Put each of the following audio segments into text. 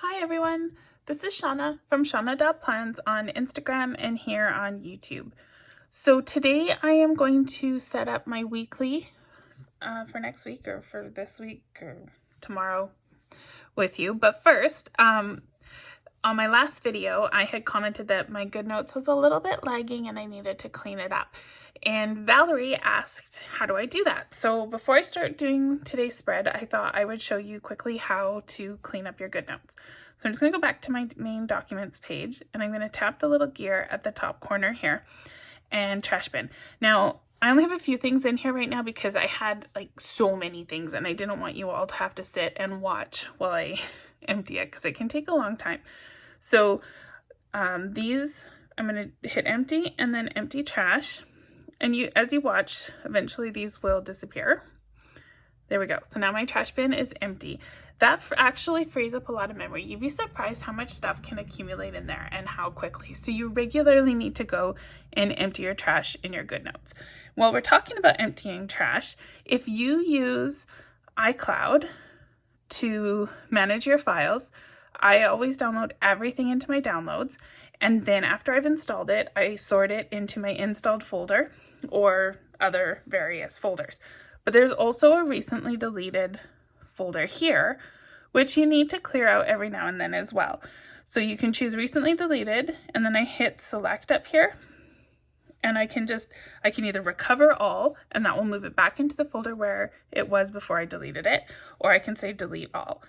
Hi everyone, this is Shauna from Shauna.plans on Instagram and here on YouTube. So today I am going to set up my weekly for next week or for this week or tomorrow with you. But first, on my last video, I had commented that my GoodNotes was a little bit lagging and I needed to clean it up. And Valerie asked, how do I do that? So before I start doing today's spread, I thought I would show you quickly how to clean up your GoodNotes. So I'm just going to go back to my main documents page and I'm going to tap the little gear at the top corner here and trash bin. Now, I only have a few things in here right now because I had like so many things and I didn't want you all to have to sit and watch while I empty it because it can take a long time. So these, I'm going to hit empty and then empty trash. And as you watch, eventually these will disappear. There we go. So now my trash bin is empty. That actually frees up a lot of memory. You'd be surprised how much stuff can accumulate in there and how quickly. So you regularly need to go and empty your trash in your GoodNotes. While we're talking about emptying trash, if you use iCloud to manage your files, I always download everything into my downloads. And then after I've installed it, I sort it into my installed folder or other various folders. But there's also a recently deleted folder here, which you need to clear out every now and then as well. So you can choose recently deleted, and then I hit select up here, and I can either recover all, and that will move it back into the folder where it was before I deleted it, or I can say delete all.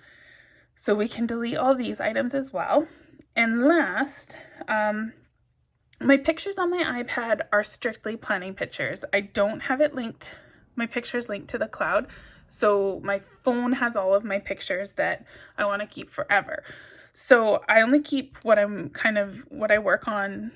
So we can delete all these items as well. And last, my pictures on my iPad are strictly planning pictures. I don't have it linked, my pictures linked to the cloud. So my phone has all of my pictures that I want to keep forever. So I only keep what I work on,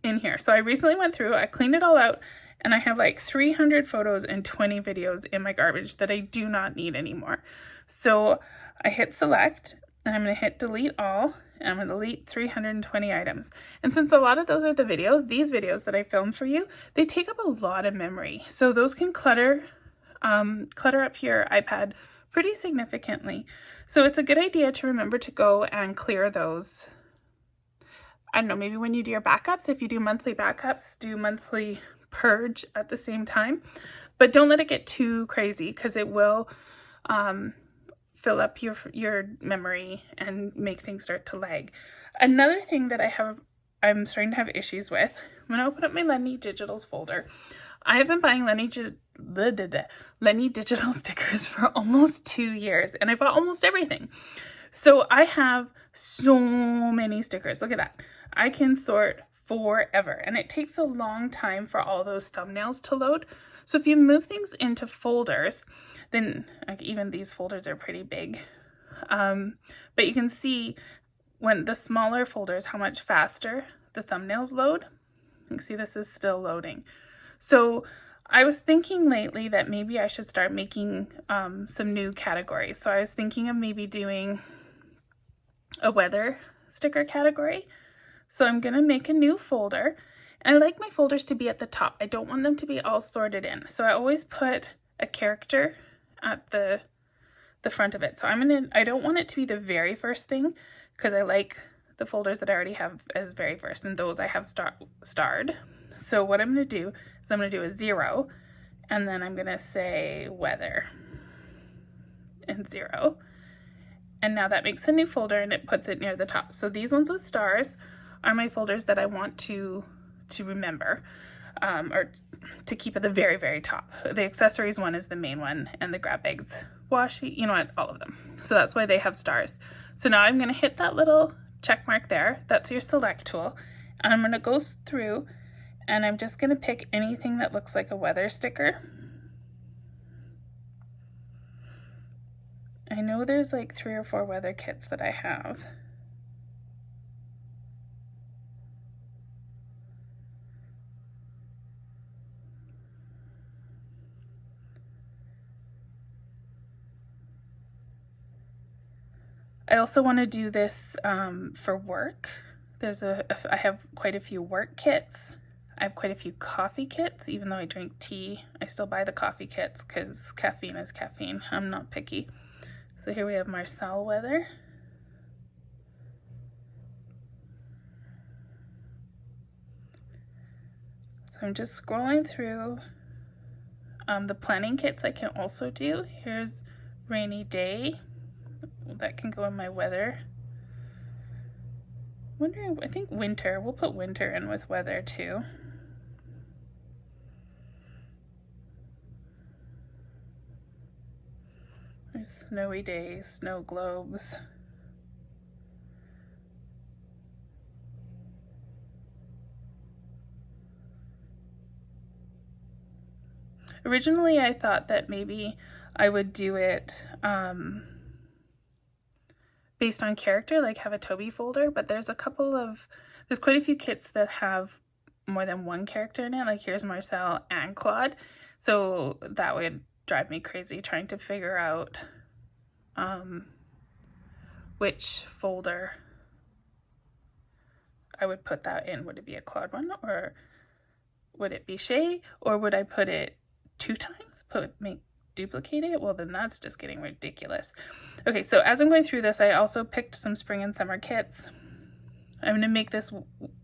in here. So I recently went through, I cleaned it all out, and I have like 300 photos and 20 videos in my garbage that I do not need anymore. So I hit select, and I'm going to hit delete all, and I'm going to delete 320 items. And since a lot of those are the videos, these videos that I filmed for you, they take up a lot of memory. So those can clutter up your iPad pretty significantly. So it's a good idea to remember to go and clear those. I don't know, maybe when you do your backups, if you do monthly backups, do monthly purge at the same time. But don't let it get too crazy because it will fill up your memory and make things start to lag. Another thing that I'm starting to have issues with, I'm going to open up my Lenny Digitals folder. I have been buying Lenny Digital stickers for almost 2 years, and I bought almost everything. So I have so many stickers. Look at that. I can sort forever, and it takes a long time for all those thumbnails to load. So if you move things into folders, then like even these folders are pretty big. But you can see when the smaller folders, how much faster the thumbnails load. You can see this is still loading. So I was thinking lately that maybe I should start making some new categories. So I was thinking of maybe doing a weather sticker category. So I'm going to make a new folder. And I like my folders to be at the top. I don't want them to be all sorted in. So I always put a character at the front of it. So I don't want it to be the very first thing because I like the folders that I already have as very first, and those I have starred. So what I'm going to do is I'm going to do a 0, and then I'm going to say weather and 0. And now that makes a new folder and it puts it near the top. So these ones with stars are my folders that I want to remember, or to keep at the very, very top. The accessories one is the main one, and the grab bags, washi, you know what, all of them. So that's why they have stars. So now I'm going to hit that little check mark there. That's your select tool. And I'm going to go through, and I'm just going to pick anything that looks like a weather sticker. I know there's like 3 or 4 weather kits that I have. I also want to do this for work. I have quite a few work kits. I have quite a few coffee kits. Even though I drink tea, I still buy the coffee kits because caffeine is caffeine. I'm not picky. So here we have Marcel weather. So I'm just scrolling through the planning kits I can also do. Here's rainy day. That can go in my weather. I think winter. We'll put winter in with weather too. There's snowy days, snow globes. Originally, I thought that maybe I would do it based on character, like have a Toby folder, but there's quite a few kits that have more than one character in it. Like here's Marcel and Claude. So that would drive me crazy trying to figure out which folder I would put that in. Would it be a Claude one, or would it be Shay, or would I put it 2 times, duplicate it? Well, then that's just getting ridiculous. Okay, so as I'm going through this, I also picked some spring and summer kits. I'm going to make this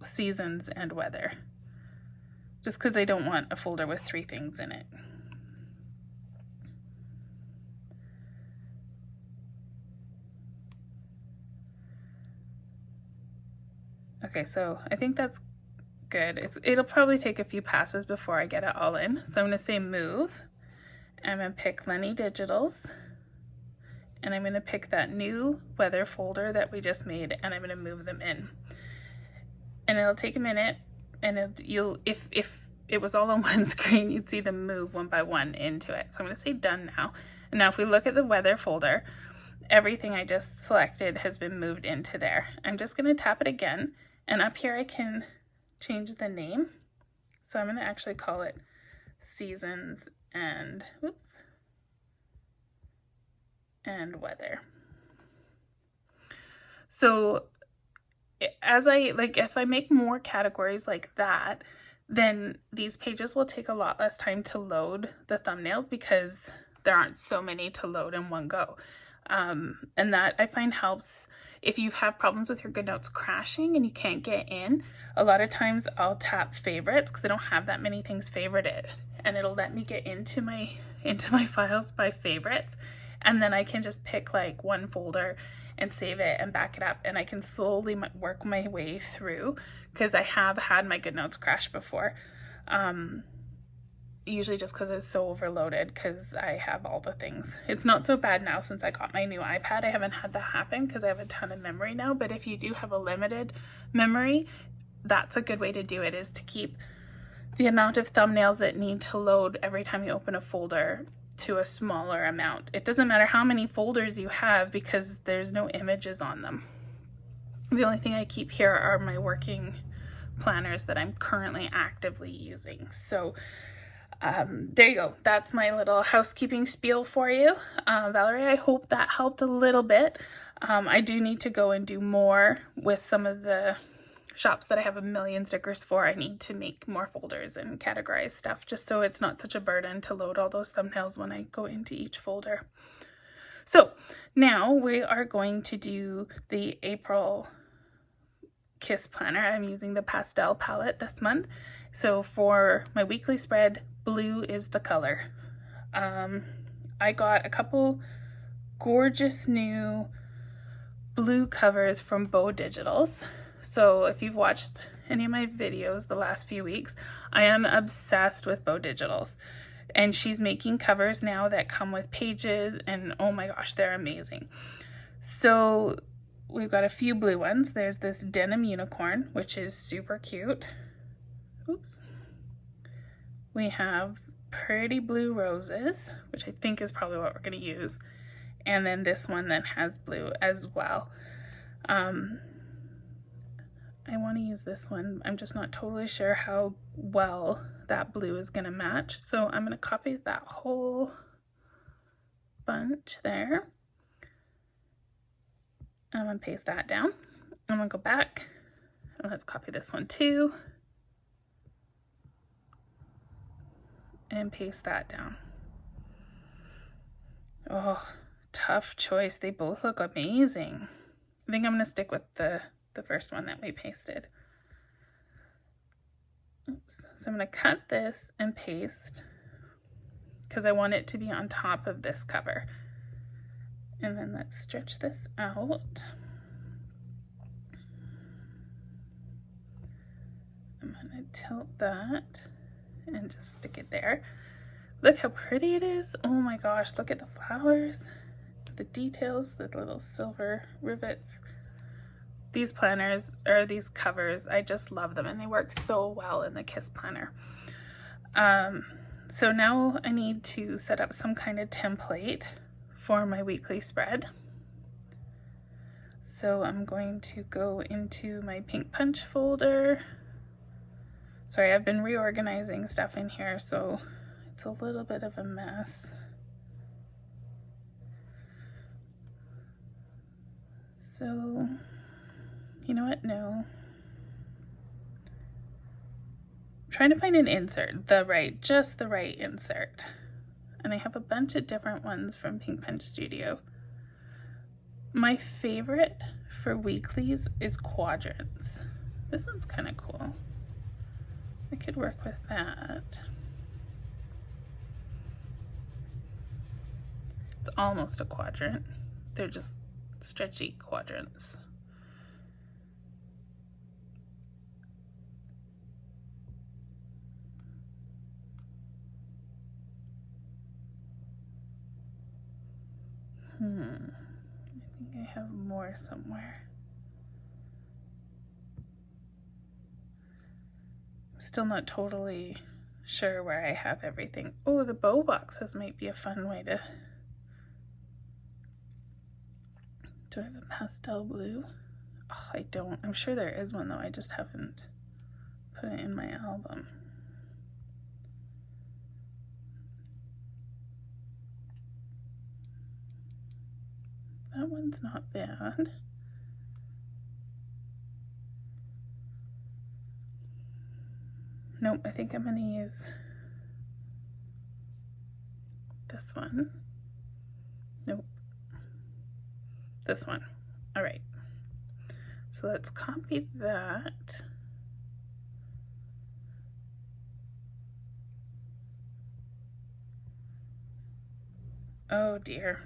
seasons and weather, just because I don't want a folder with 3 things in it. Okay, so I think that's good. It'll probably take a few passes before I get it all in. So I'm going to say move. I'm going to pick Lenny Digitals. And I'm going to pick that new weather folder that we just made, and I'm going to move them in. And it'll take a minute, and if it was all on one screen, you'd see them move one by one into it. So I'm going to say done now. And now if we look at the weather folder, everything I just selected has been moved into there. I'm just going to tap it again, and up here I can change the name. So I'm going to actually call it seasons and weather. So if I make more categories like that, then these pages will take a lot less time to load the thumbnails because there aren't so many to load in one go. And that I find helps if you have problems with your GoodNotes crashing and you can't get in. A lot of times I'll tap favorites because I don't have that many things favorited, and it'll let me get into my files by favorites, and then I can just pick like one folder and save it and back it up, and I can slowly work my way through because I have had my GoodNotes crash before. Usually just because it's so overloaded because I have all the things. It's not so bad now since I got my new iPad. I haven't had that happen because I have a ton of memory now, but if you do have a limited memory, that's a good way to do it, is to keep the amount of thumbnails that need to load every time you open a folder to a smaller amount. It doesn't matter how many folders you have because there's no images on them. The only thing I keep here are my working planners that I'm currently actively using. So there you go. That's my little housekeeping spiel for you. Valerie, I hope that helped a little bit. I do need to go and do more with some of the shops that I have a million stickers for. I need to make more folders and categorize stuff just so it's not such a burden to load all those thumbnails when I go into each folder. So now we are going to do the April Kiss planner. I'm using the pastel palette this month. So for my weekly spread, blue is the color. I got a couple gorgeous new blue covers from Bow Digitals. So if you've watched any of my videos the last few weeks, I am obsessed with Bow Digitals. And she's making covers now that come with pages, and oh my gosh, they're amazing. So we've got a few blue ones. There's this denim unicorn, which is super cute. Oops. We have pretty blue roses, which I think is probably what we're going to use. And then this one that has blue as well. I want to use this one. I'm just not totally sure how well that blue is going to match. So I'm going to copy that whole bunch there. I'm going to paste that down. I'm going to go back and let's copy this one too. And paste that down. Oh, tough choice. They both look amazing. I think I'm going to stick with the first one that we pasted. Oops. So I'm going to cut this and paste because I want it to be on top of this cover. And then let's stretch this out. I'm going to tilt that and just stick it there. Look how pretty it is. Oh my gosh, look at the flowers, the details, the little silver rivets. These planners, or these covers, I just love them, and they work so well in the Kiss planner. So now I need to set up some kind of template for my weekly spread. So I'm going to go into my Pink Punch folder. Sorry, I've been reorganizing stuff in here, so it's a little bit of a mess. So, you know what? No. I'm trying to find an insert, just the right insert. And I have a bunch of different ones from Pink Punch Studio. My favorite for weeklies is quadrants. This one's kind of cool. I could work with that. It's almost a quadrant. They're just stretchy quadrants. I think I have more somewhere. I'm still not totally sure where I have everything. Oh, the bow boxes might be a fun way to... Do I have a pastel blue? Oh, I don't. I'm sure there is one though. I just haven't put it in my album. That one's not bad. Nope, I think I'm gonna use this one. Nope. This one. All right. So let's copy that. Oh dear.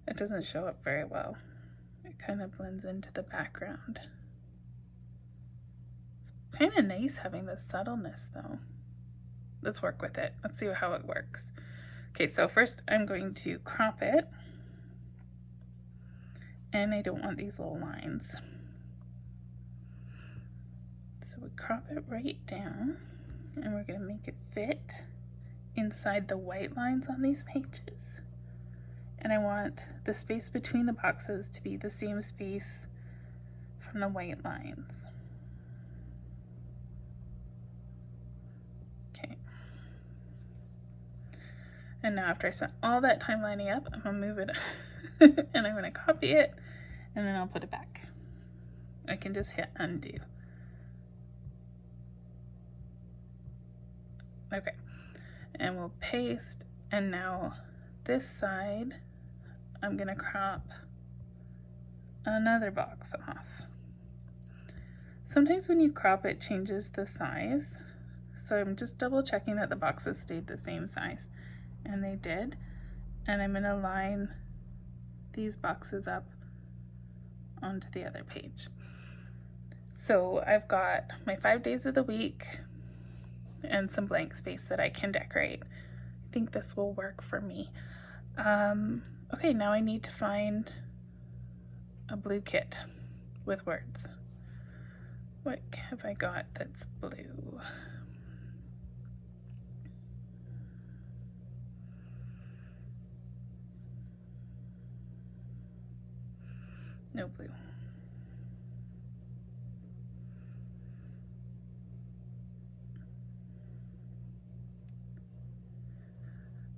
It doesn't show up very well. It kind of blends into the background. It's kind of nice having this subtleness though. Let's work with it. Let's see how it works. Okay, so first I'm going to crop it. And I don't want these little lines. So we crop it right down and we're going to make it fit inside the white lines on these pages. And I want the space between the boxes to be the same space from the white lines. Okay. And now after I spent all that time lining up, I'm going to move it and I'm going to copy it and then I'll put it back. I can just hit undo. Okay. And we'll paste, and now this side I'm going to crop another box off. Sometimes when you crop it changes the size, so I'm just double checking that the boxes stayed the same size, and they did. And I'm going to line these boxes up onto the other page. So I've got my 5 days of the week and some blank space that I can decorate. I think this will work for me. Okay, now I need to find a blue kit with words. What have I got that's blue? No blue.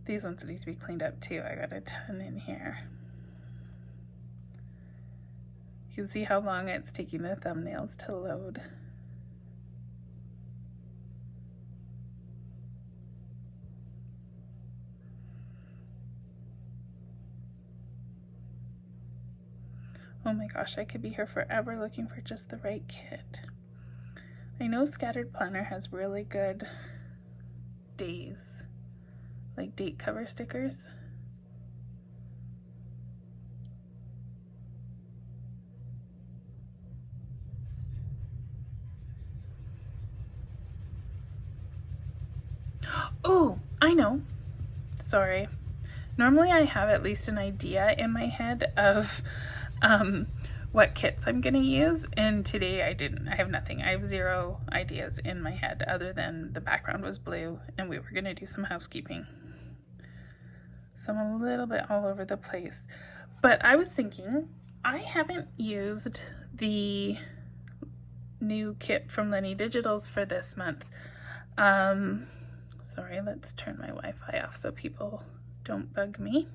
These ones need to be cleaned up too. I got a ton in here. You can see how long it's taking the thumbnails to load. Oh my gosh, I could be here forever looking for just the right kit. I know Scattered Planner has really good days, like date cover stickers. Oh, I know. Sorry. Normally I have at least an idea in my head of what kits I'm gonna use, and today I didn't. I have nothing. I have zero ideas in my head other than the background was blue and we were gonna do some housekeeping. So I'm a little bit all over the place. But I was thinking, I haven't used the new kit from Lenny Digitals for this month. Sorry, let's turn my Wi-Fi off so people don't bug me.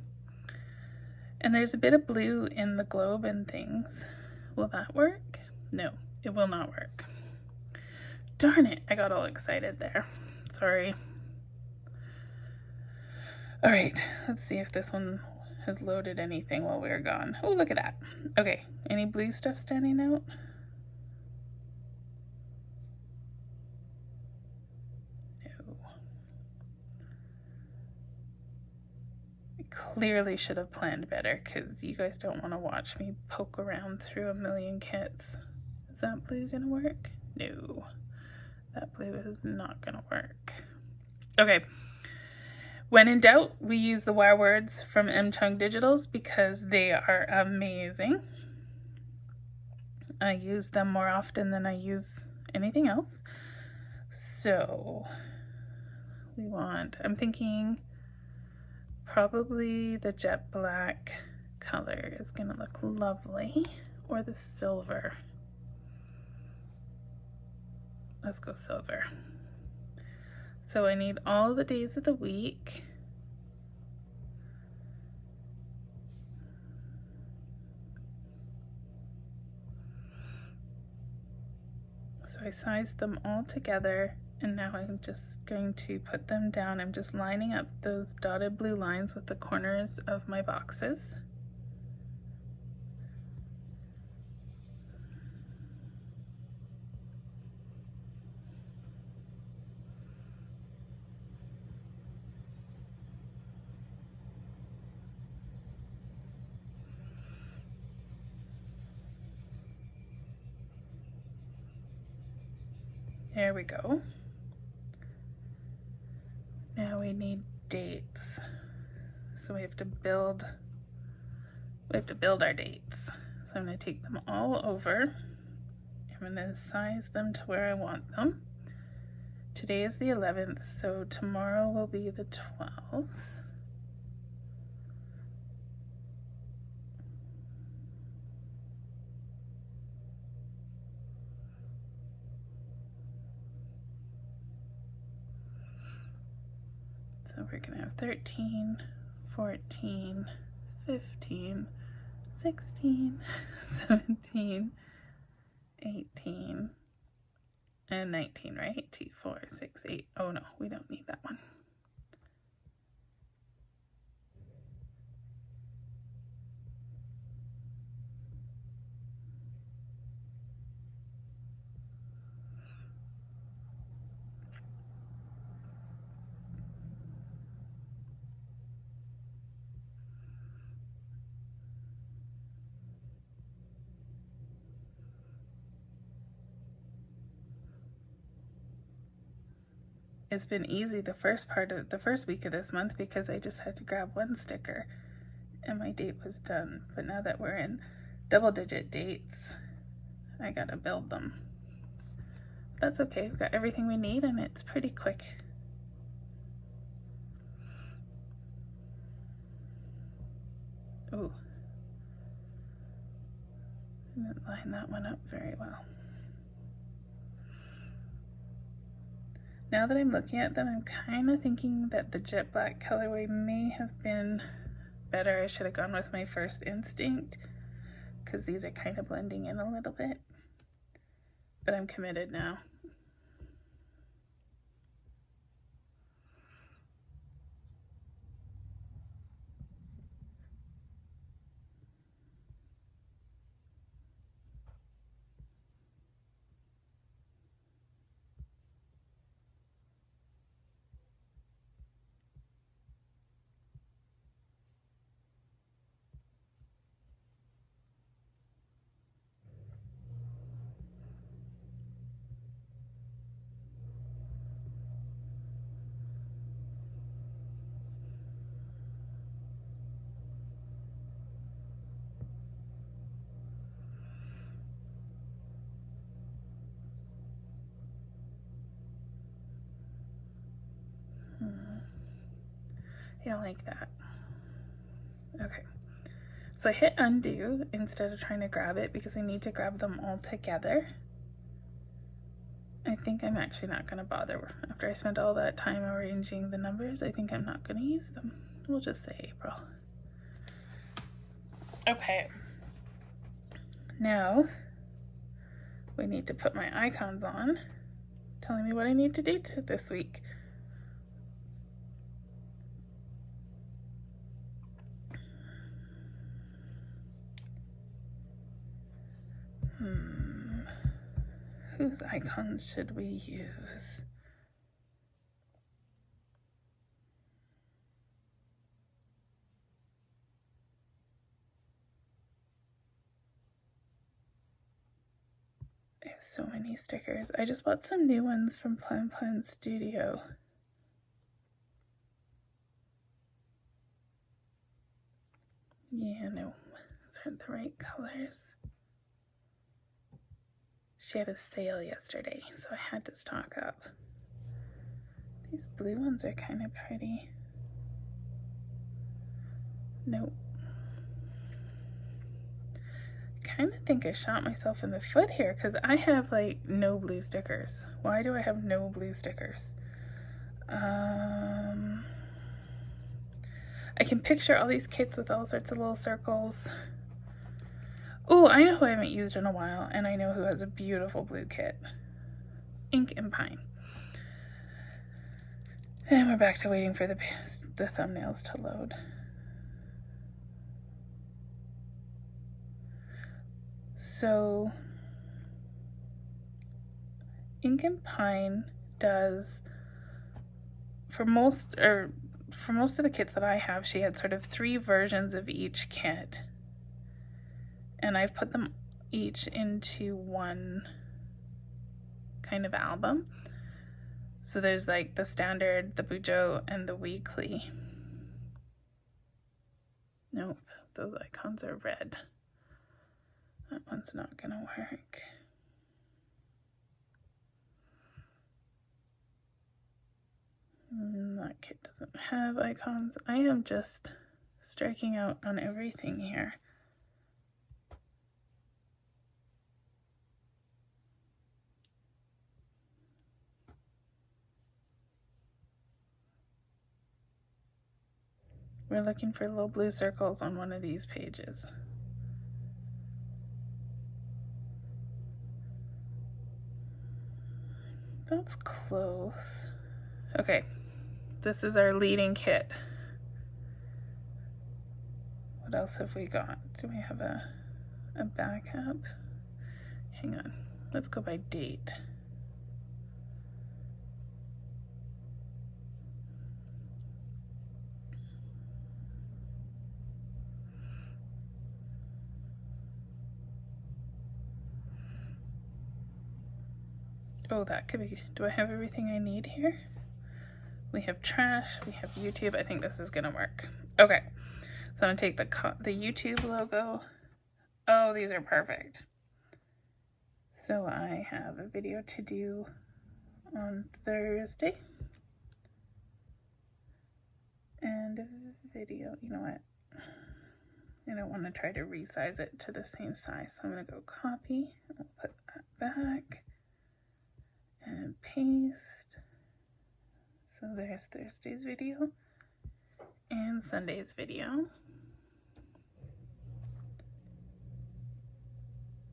And there's a bit of blue in the globe and things. Will that work? No, it will not work. Darn it, I got all excited there. Sorry. All right, let's see if this one has loaded anything while we're gone. Oh, look at that. Okay, any blue stuff standing out? Clearly should have planned better because you guys don't want to watch me poke around through a million kits. Is that blue gonna work? No, that blue is not gonna work. Okay, when in doubt, we use the wire words from M-Chung Digitals because they are amazing. I use them more often than I use anything else. So we want, I'm thinking probably the jet black color is gonna look lovely, or the silver. Let's go silver. So I need all the days of the week. So I sized them all together, and now I'm just going to put them down. I'm just lining up those dotted blue lines with the corners of my boxes. There we go. Now we need dates. So we have to build our dates. So I'm going to take them all over. I'm going to size them to where I want them. Today is the 11th, so tomorrow will be the 12th. So we're gonna have 13, 14, 15, 16, 17, 18, and 19, right? 2, 4, 6, 8. Oh no, we don't need that one. It's been easy the first week of this month because I just had to grab one sticker and my date was done. But now that we're in double-digit dates, I gotta build them. That's okay, we've got everything we need and it's pretty quick. Ooh, I didn't line that one up very well. Now that I'm looking at them, I'm kind of thinking that the jet black colorway may have been better. I should have gone with my first instinct because these are kind of blending in a little bit, but I'm committed now. Yeah, like that. Okay. So I hit undo instead of trying to grab it because I need to grab them all together. I think I'm actually not going to bother. After I spent all that time arranging the numbers, I think I'm not going to use them. We'll just say April. Okay. Now we need to put my icons on, telling me what I need to do this week. Whose icons should we use? I have so many stickers. I just bought some new ones from Plan Studio. Yeah, no, those aren't the right colors. She had a sale yesterday, so I had to stock up. These blue ones are kind of pretty. Nope. Kind of think I shot myself in the foot here because I have like no blue stickers. Why do I have no blue stickers? I can picture all these kits with all sorts of little circles. Oh, I know who I haven't used in a while, and I know who has a beautiful blue kit. Ink and Pine. And we're back to waiting for the thumbnails to load. So Ink and Pine does, for most of the kits that I have, she had sort of 3 versions of each kit. And I've put them each into one kind of album. So there's like the standard, the Bujo, and the weekly. Nope, those icons are red. That one's not gonna work. That kit doesn't have icons. I am just striking out on everything here. We're looking for little blue circles on one of these pages. That's close. Okay, this is our leading kit. What else have we got? Do we have a backup? Hang on, let's go by date. Oh, that could be, do I have everything I need here? We have trash, we have YouTube. I think this is gonna work. Okay, so I'm gonna take the YouTube logo. Oh, these are perfect. So I have a video to do on Thursday. And a video, you know what? I don't want to try to resize it to the same size. So I'm gonna go copy, I'll put that back. And paste. So there's Thursday's video and Sunday's video.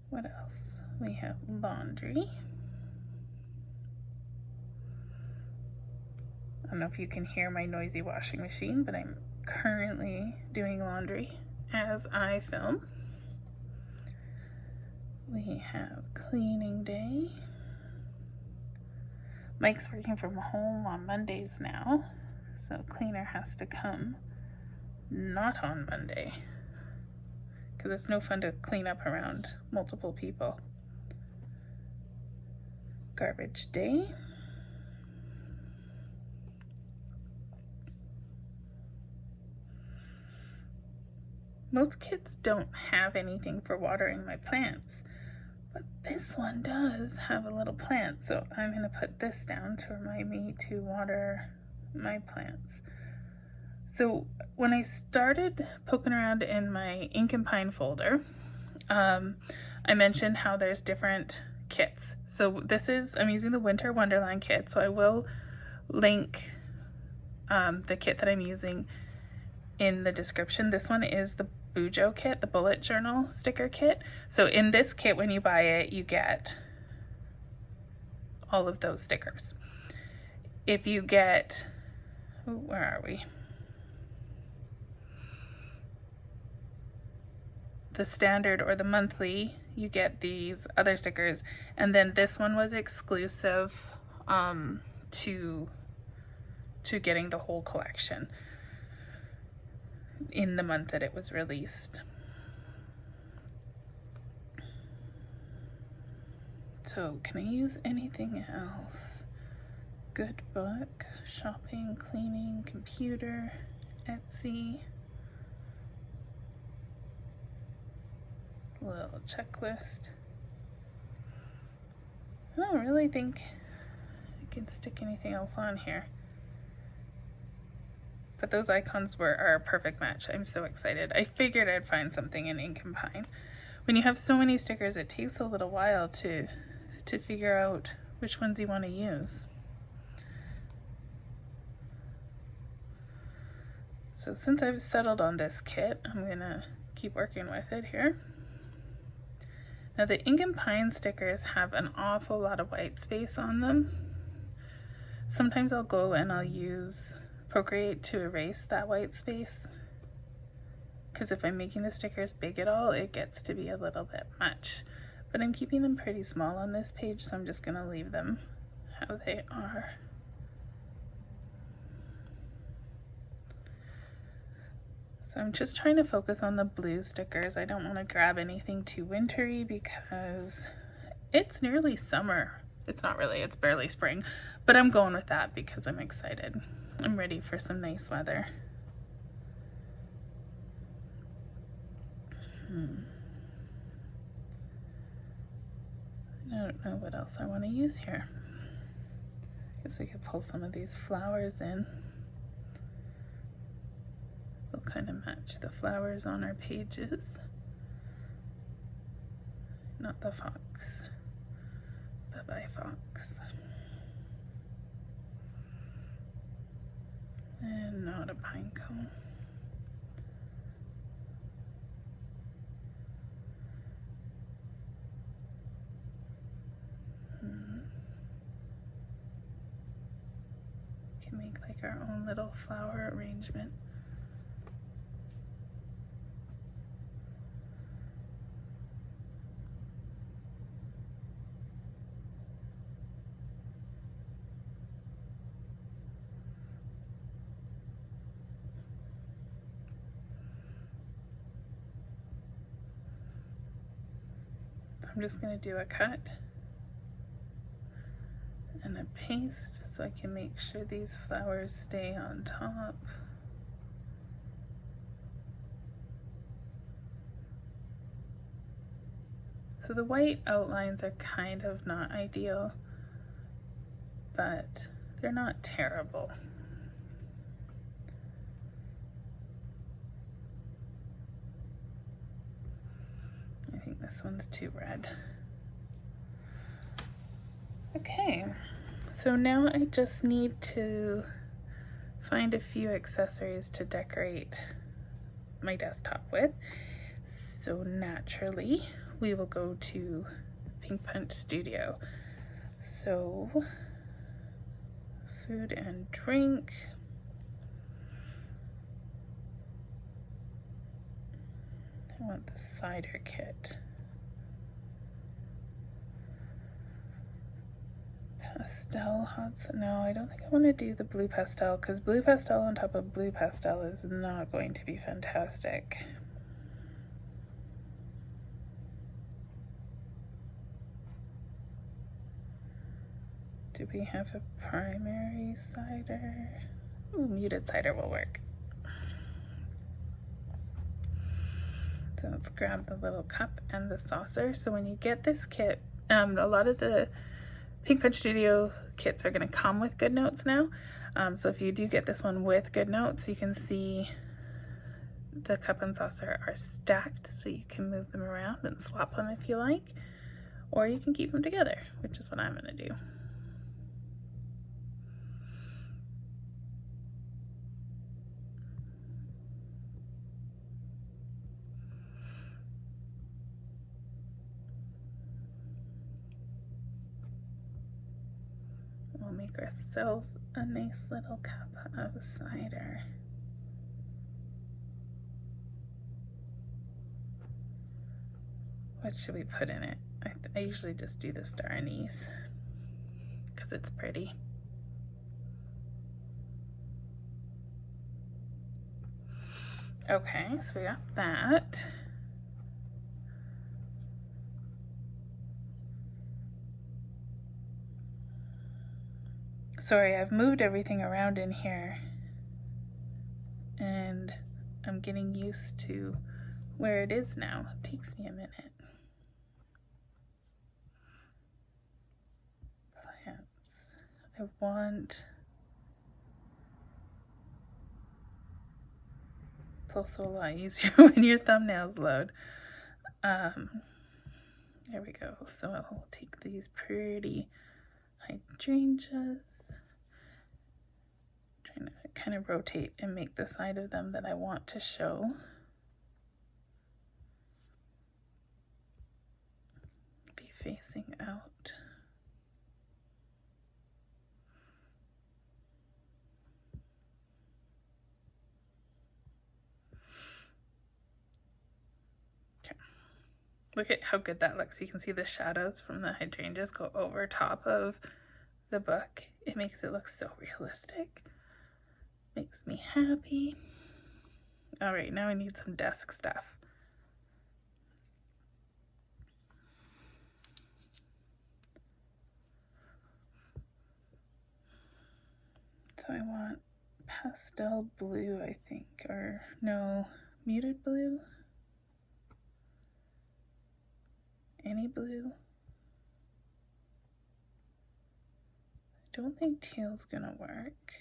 What else? We have laundry. I don't know if you can hear my noisy washing machine, but I'm currently doing laundry as I film. We have cleaning day. Mike's working from home on Mondays now, so cleaner has to come not on Monday because it's no fun to clean up around multiple people. Garbage day. Most kids don't have anything for watering my plants, but this one does have a little plant, so I'm going to put this down to remind me to water my plants. So when I started poking around in my Ink and Pine folder, I mentioned how there's different kits. So I'm using the Winter Wonderland kit, so I will link the kit that I'm using in the description. This one is the Bujo kit, the bullet journal sticker kit. So in this kit, when you buy it, you get all of those stickers. If you get, where are we? The standard or the monthly, you get these other stickers, and then this one was exclusive to getting the whole collection in the month that it was released. So can I use anything else? Good book, shopping, cleaning, computer, Etsy. Little checklist. I don't really think I can stick anything else on here. But those icons are a perfect match. I'm so excited. I figured I'd find something in Ink and Pine. When you have so many stickers, it takes a little while to figure out which ones you want to use. So since I've settled on this kit, I'm gonna keep working with it here. Now the Ink and Pine stickers have an awful lot of white space on them. Sometimes I'll go and I'll use Procreate to erase that white space, because if I'm making the stickers big at all, it gets to be a little bit much. But I'm keeping them pretty small on this page, so I'm just gonna leave them how they are. So I'm just trying to focus on the blue stickers. I don't want to grab anything too wintry because it's nearly summer. It's not really, it's barely spring, but I'm going with that because I'm excited. I'm ready for some nice weather. I don't know what else I want to use here. Guess we could pull some of these flowers in. They'll kind of match the flowers on our pages. Not the fox. Bye-bye, fox. And not a pine cone. Can make like our own little flower arrangement. I'm just going to do a cut and a paste so I can make sure these flowers stay on top. So the white outlines are kind of not ideal, but they're not terrible. I think this one's too red. Okay, so now I just need to find a few accessories to decorate my desktop with. So naturally, we will go to Pink Punch Studio. So, food and drink. I want the cider kit. Pastel hots. No, I don't think I want to do the blue pastel, because blue pastel on top of blue pastel is not going to be fantastic. Do we have a primary cider? Ooh, muted cider will work. So let's grab the little cup and the saucer. So when you get this kit, a lot of the Pink Punch Studio kits are going to come with GoodNotes now. So if you do get this one with GoodNotes, you can see the cup and saucer are stacked, so you can move them around and swap them if you like, or you can keep them together, which is what I'm going to do. We'll make ourselves a nice little cup of cider. What should we put in it? I usually just do the star anise because it's pretty. Okay, so we got that. Sorry, I've moved everything around in here and I'm getting used to where it is now. It takes me a minute. Plants. I want... It's also a lot easier when your thumbnails load. There we go. So I'll take these pretty hydrangeas. Trying to kind of rotate and make the side of them that I want to show. Be facing out. Okay. Look at how good that looks. You can see the shadows from the hydrangeas go over top of the book. It makes it look so realistic. Makes me happy. All right, now I need some desk stuff. So I want pastel blue, I think, or no, muted blue. Any blue. I don't think teal's gonna work.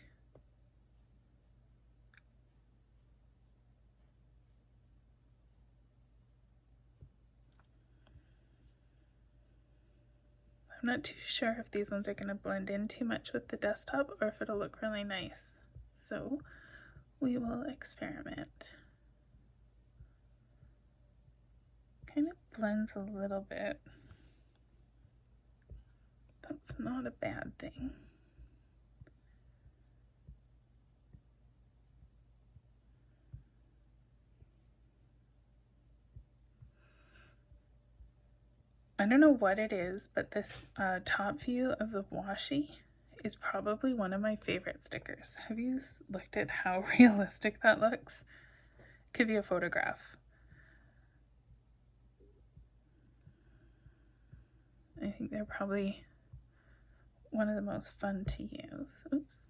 I'm not too sure if these ones are going to blend in too much with the desktop or if it'll look really nice. So we will experiment. Kind of blends a little bit. That's not a bad thing. I don't know what it is, but this top view of the washi is probably one of my favorite stickers. Have you looked at how realistic that looks? Could be a photograph. I think they're probably one of the most fun to use. Oops.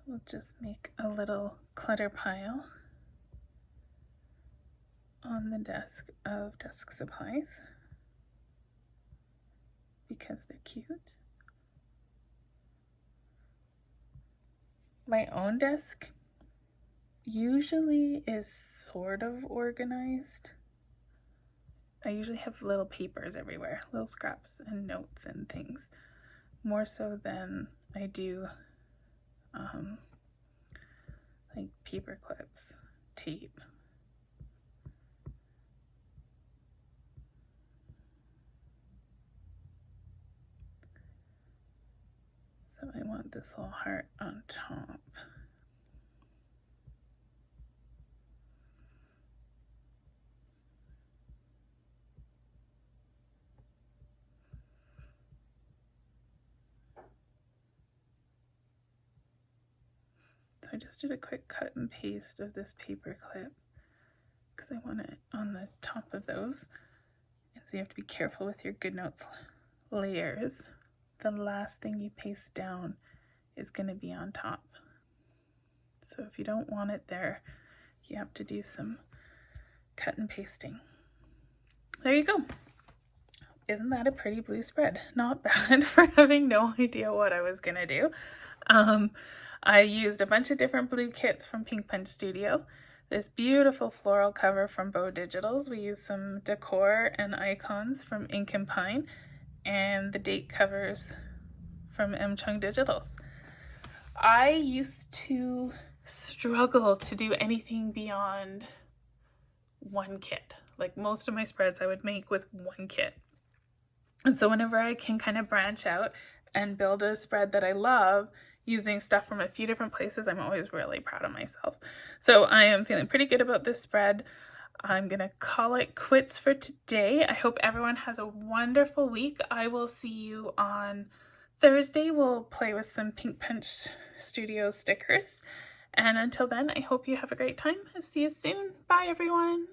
We'll just make a little clutter pile on the desk of desk supplies because they're cute. My own desk usually is sort of organized. I usually have little papers everywhere, little scraps and notes and things, more so than I do like paper clips, tape. So I want this little heart on top. So I just did a quick cut and paste of this paper clip because I want it on the top of those. And so you have to be careful with your GoodNotes layers. The last thing you paste down is going to be on top. So if you don't want it there, you have to do some cut and pasting. There you go. isn't that a pretty blue spread? Not bad for having no idea what I was gonna do. I used a bunch of different blue kits from Pink Punch Studio. This beautiful floral cover from Bow Digitals. We used some decor and icons from Ink and Pine, and the date covers from M Chung Digitals. I used to struggle to do anything beyond one kit. Like most of my spreads I would make with one kit. And so whenever I can kind of branch out and build a spread that I love using stuff from a few different places, I'm always really proud of myself. So I am feeling pretty good about this spread. I'm gonna call it quits for today. I hope everyone has a wonderful week. I will see you on Thursday. We'll play with some Pink Punch Studio stickers. And until then, I hope you have a great time. See you soon. Bye, everyone.